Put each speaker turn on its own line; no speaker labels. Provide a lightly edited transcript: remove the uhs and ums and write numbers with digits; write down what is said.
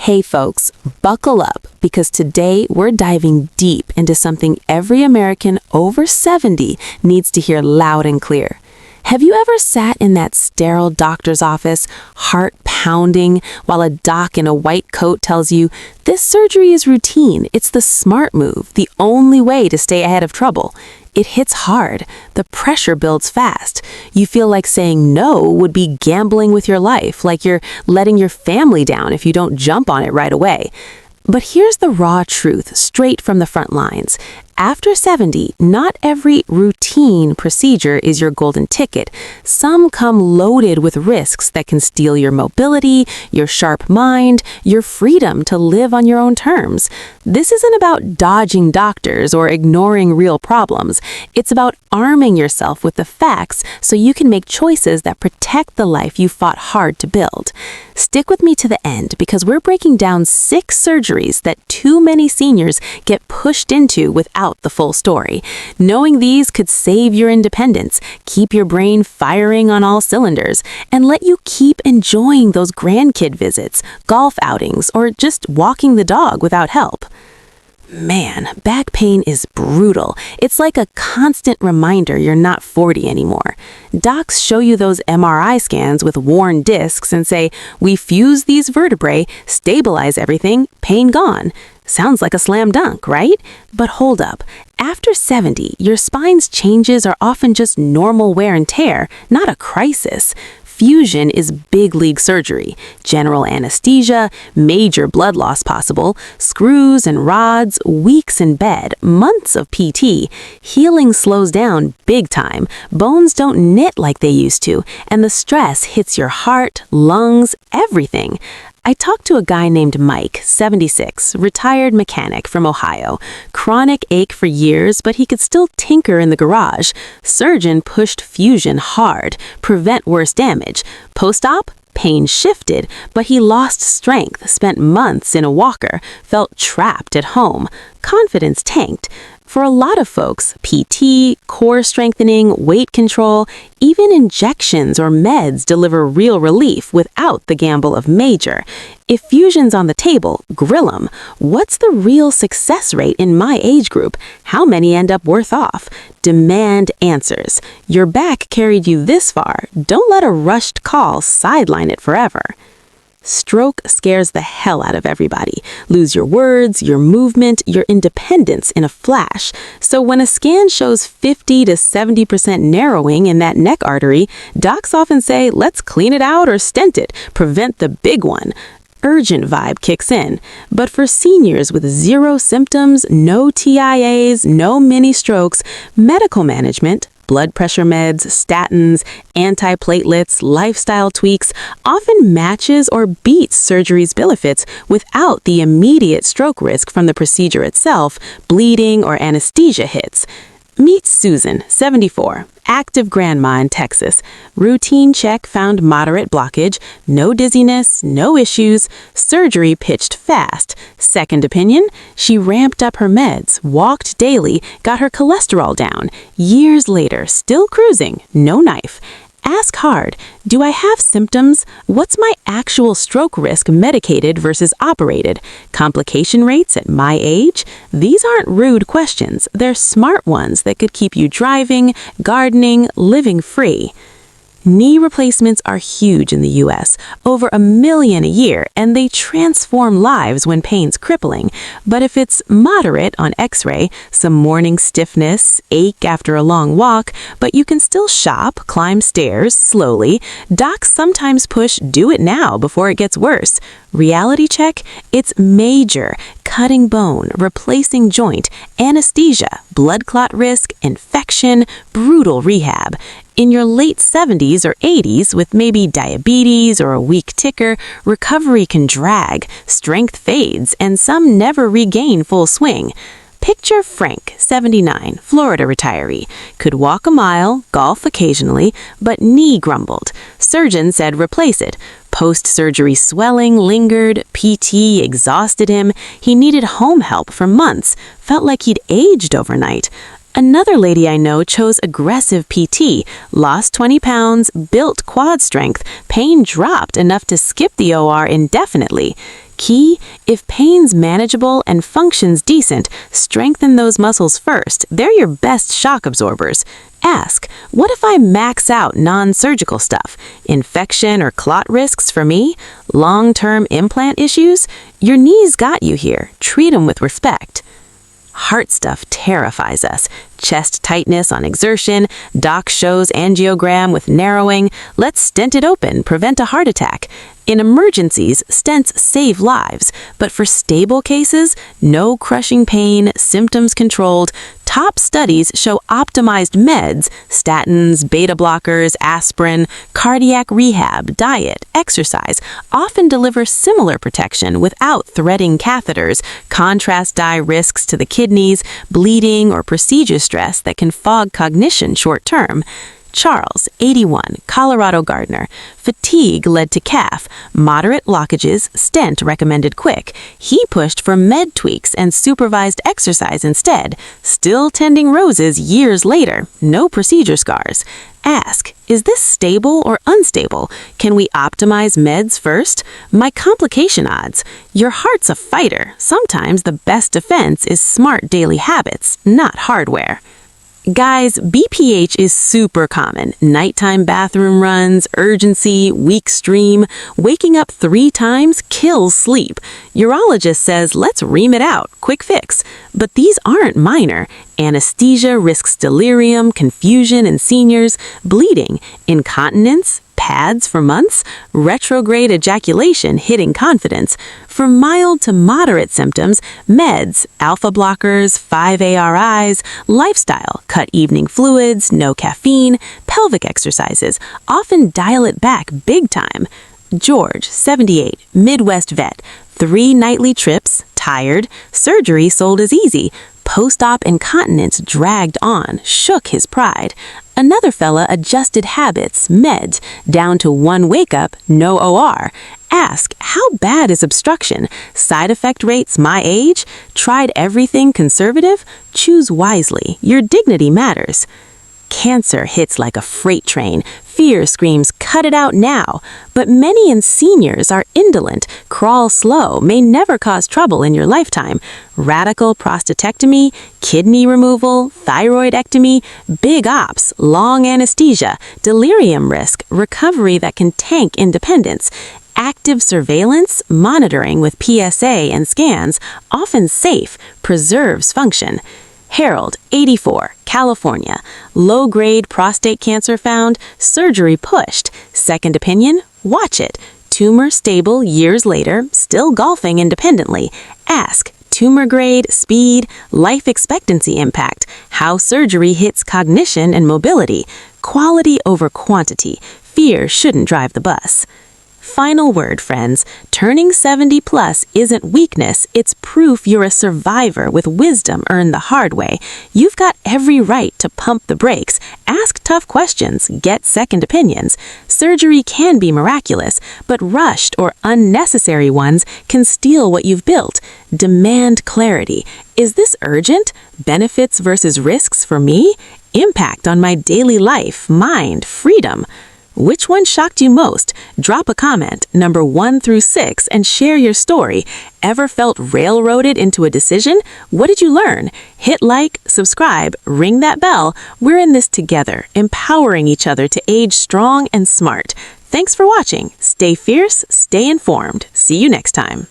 Hey folks, buckle up because today we're diving deep into something every American over 70 needs to hear loud and clear. Have you ever sat in that sterile doctor's office, heart pounding, while a doc in a white coat tells you, this surgery is routine, it's the smart move, the only way to stay ahead of trouble? It hits hard. The pressure builds fast. You feel like saying no would be gambling with your life, like you're letting your family down if you don't jump on it right away. But here's the raw truth, straight from the front lines. After 70, not every routine procedure is your golden ticket. Some come loaded with risks that can steal your mobility, your sharp mind, your freedom to live on your own terms. This isn't about dodging doctors or ignoring real problems. It's about arming yourself with the facts so you can make choices that protect the life you fought hard to build. Stick with me to the end because we're breaking down 6 surgeries that too many seniors get pushed into without the full story. Knowing these could save your independence, keep your brain firing on all cylinders, and let you keep enjoying those grandkid visits, golf outings, or just walking the dog without help. Man, back pain is brutal. It's like a constant reminder you're not 40 anymore. Docs show you those MRI scans with worn discs and say, we fuse these vertebrae, stabilize everything, pain gone. Sounds like a slam dunk, right? But hold up. After 70, your spine's changes are often just normal wear and tear, not a crisis. Fusion is big league surgery, general anesthesia, major blood loss possible, screws and rods, weeks in bed, months of PT. Healing slows down big time, bones don't knit like they used to, and the stress hits your heart, lungs, everything. I talked to a guy named Mike, 76, retired mechanic from Ohio. Chronic ache for years, but he could still tinker in the garage. Surgeon pushed fusion hard, prevent worse damage. Post-op? Pain shifted, but he lost strength, spent months in a walker, felt trapped at home. Confidence tanked. For a lot of folks, PT, core strengthening, weight control, even injections or meds deliver real relief without the gamble of major. If fusion's on the table, grill 'em. What's the real success rate in my age group? How many end up worse off? Demand answers. Your back carried you this far. Don't let a rushed call sideline it forever. Stroke scares the hell out of everybody. Lose your words, your movement, your independence in a flash. So when a scan shows 50 to 70% narrowing in that neck artery, docs often say, let's clean it out or stent it, prevent the big one. Urgent vibe kicks in. But for seniors with 0 symptoms, no TIAs, no mini strokes, medical management, blood pressure meds, statins, antiplatelets, lifestyle tweaks often matches or beats surgery's benefits without the immediate stroke risk from the procedure itself, bleeding, or anesthesia hits. Meet Susan, 74, active grandma in Texas. Routine check found moderate blockage, no dizziness, no issues, surgery pitched fast. Second opinion, she ramped up her meds, walked daily, got her cholesterol down. Years later, still cruising, no knife. Ask hard, do I have symptoms? What's my actual stroke risk medicated versus operated? Complication rates at my age? These aren't rude questions. They're smart ones that could keep you driving, gardening, living free. Knee replacements are huge in the U.S., over 1 million a year, and they transform lives when pain's crippling. But if it's moderate on X-ray, some morning stiffness, ache after a long walk, but you can still shop, climb stairs slowly, docs sometimes push do it now before it gets worse. Reality check? It's major. Cutting bone, replacing joint, anesthesia, blood clot risk, infection, brutal rehab. In your late 70s or 80s with maybe diabetes or a weak ticker, recovery can drag, strength fades, and some never regain full swing. Picture Frank, 79, Florida retiree. Could walk a mile, golf occasionally, but knee grumbled. Surgeon said replace it. Post-surgery swelling lingered, PT exhausted him. He needed home help for months, felt like he'd aged overnight. Another lady I know chose aggressive PT, lost 20 pounds, built quad strength, pain dropped enough to skip the OR indefinitely. Key, if pain's manageable and function's decent, strengthen those muscles first. They're your best shock absorbers. Ask, what if I max out non-surgical stuff? Infection or clot risks for me? Long-term implant issues? Your knees got you here. Treat them with respect. Heart stuff terrifies us. Chest tightness on exertion, doc shows angiogram with narrowing. Let's stent it open, prevent a heart attack. In emergencies, stents save lives, but for stable cases, no crushing pain, symptoms controlled. Top studies show optimized meds, statins, beta blockers, aspirin, cardiac rehab, diet, exercise, often deliver similar protection without threading catheters, contrast dye risks to the kidneys, bleeding, or procedure stress that can fog cognition short term. Charles, 81, Colorado gardener. Fatigue led to calf. Moderate blockages, stent recommended quick. He pushed for med tweaks and supervised exercise instead. Still tending roses years later. No procedure scars. Ask, is this stable or unstable? Can we optimize meds first? My complication odds. Your heart's a fighter. Sometimes the best defense is smart daily habits, not hardware. Guys, BPH is super common. Nighttime bathroom runs, urgency, weak stream. Waking up 3 times kills sleep. Urologist says, let's ream it out, quick fix. But these aren't minor. Anesthesia risks delirium, confusion in seniors, bleeding, incontinence, pads for months, retrograde ejaculation hitting confidence. For mild to moderate symptoms, meds, alpha blockers, 5-ARIs, lifestyle, cut evening fluids, no caffeine, pelvic exercises, often dial it back big time. George, 78, Midwest vet, 3 nightly trips, tired, surgery sold as easy, post-op incontinence dragged on, shook his pride. Another fella adjusted habits, meds, down to 1 wake-up, no OR. Ask, how bad is obstruction? Side effect rates my age? Tried everything conservative? Choose wisely. Your dignity matters. Cancer hits like a freight train. Fear screams, cut it out now. But many in seniors are indolent, crawl slow, may never cause trouble in your lifetime. Radical prostatectomy, kidney removal, thyroidectomy, big ops, long anesthesia, delirium risk, recovery that can tank independence. Active surveillance, monitoring with PSA and scans, often safe, preserves function. Harold, 84, California. Low-grade prostate cancer found, surgery pushed. Second opinion? Watch it. Tumor stable years later, still golfing independently. Ask, tumor grade, speed, life expectancy impact, how surgery hits cognition and mobility. Quality over quantity. Fear shouldn't drive the bus. Final word, friends. Turning 70 plus isn't weakness, it's proof you're a survivor with wisdom earned the hard way. You've got every right to pump the brakes, ask tough questions, get second opinions. Surgery can be miraculous, but rushed or unnecessary ones can steal what you've built. Demand clarity. Is this urgent? Benefits versus risks for me? Impact on my daily life, mind, freedom. Which one shocked you most? Drop a comment, number 1 through 6, and share your story. Ever felt railroaded into a decision? What did you learn? Hit like, subscribe, ring that bell. We're in this together, empowering each other to age strong and smart. Thanks for watching. Stay fierce, stay informed. See you next time.